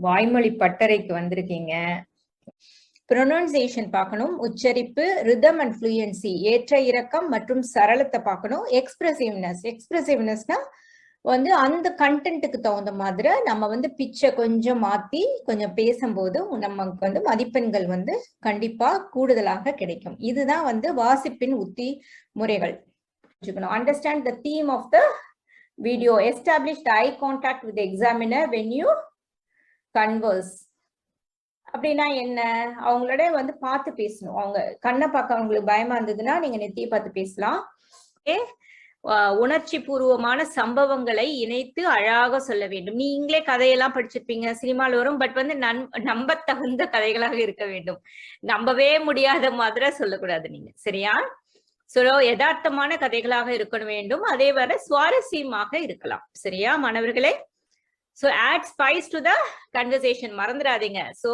வாய்மொழி பட்டறைக்கு வந்திருக்கீங்க. ப்ரொனன்சியேஷன் பார்க்கணும், உச்சரிப்பு, ரிதம் அண்ட் ஃப்ளூயன்சி, ஏற்ற இறக்கம் மற்றும் சரளத்தை பார்க்கணும். எக்ஸ்பிரசிவ்னஸ்னா வந்து அந்த கண்டென்ட்டுக்கு தகுந்த மாதிரி நம்ம வந்து பிச்சை கொஞ்சம் மாத்தி கொஞ்சம் பேசும்போது நமக்கு வந்து மதிப்பெண்கள் வந்து கண்டிப்பா கூடுதலாக கிடைக்கும். இதுதான் வந்து வாசிப்பின் உத்தி முறைகள். Understand the theme of the video. Establish the eye contact with the examiner when you converse. அப்படின்னா என்ன, அவங்களோட வந்து பார்த்து பேசணும். அவங்க கண்ணை பார்க்க அவங்களுக்கு பயமா இருந்ததுன்னா நீங்க நெத்தியை பார்த்து பேசலாம். உணர்ச்சி பூர்வமான சம்பவங்களை இணைத்து அழகாக சொல்ல வேண்டும். நீங்களே கதையெல்லாம் படிச்சிருப்பீங்க, சினிமால வரும். பட் வந்து நம்ப தகுந்த கதைகளாக இருக்க வேண்டும். நம்பவே முடியாத மாதிரி சொல்லக்கூடாது நீங்க, சரியா? சோ யதார்த்தமான கதைகளாக இருக்க வேண்டும். அதே வரை சுவாரஸ்யமாக இருக்கலாம், சரியா மாணவர்களே? So add spice to the conversation. மறந்துடாதீங்க. So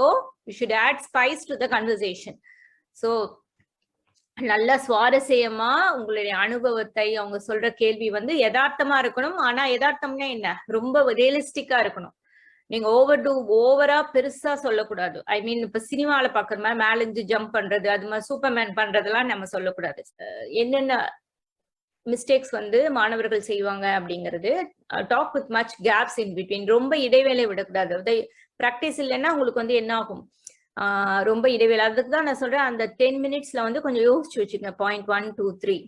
you should add spice to the conversation. So நல்ல சுவாரஸ்யமா உங்களுடைய அனுபவத்தை, அவங்க சொல்ற கேள்வி வந்து யதார்த்தமா இருக்கணும். ஆனா யதார்த்தம்னா என்ன, ரொம்ப ரியலிஸ்டிக்கா இருக்கணும். நீங்க ஓவரா பெருசா சொல்லக்கூடாது. ஐ மீன் இப்ப சினிமால பாக்குற மாதிரி மேல இருந்து ஜம்ப் பண்றது, அது மாதிரி சூப்பர்மேன் பண்றதெல்லாம் நம்ம சொல்லக்கூடாது. என்னென்ன மிஸ்டேக்ஸ் வந்து மாணவர்கள் செய்வாங்க அப்படிங்கிறது, talk with much gaps in between. ரொம்ப இடைவேளை விடக்கூடாது. பிராக்டிஸ் இல்லைன்னா உங்களுக்கு வந்து என்ன ஆகும், ரொம்ப இடைவேளை. அதுக்கு தான் நான் சொல்றேன், அந்த 10 minutesல வந்து கொஞ்சம் யோசிச்சு வச்சுக்கோங்க. பாயிண்ட் 1, 2, 3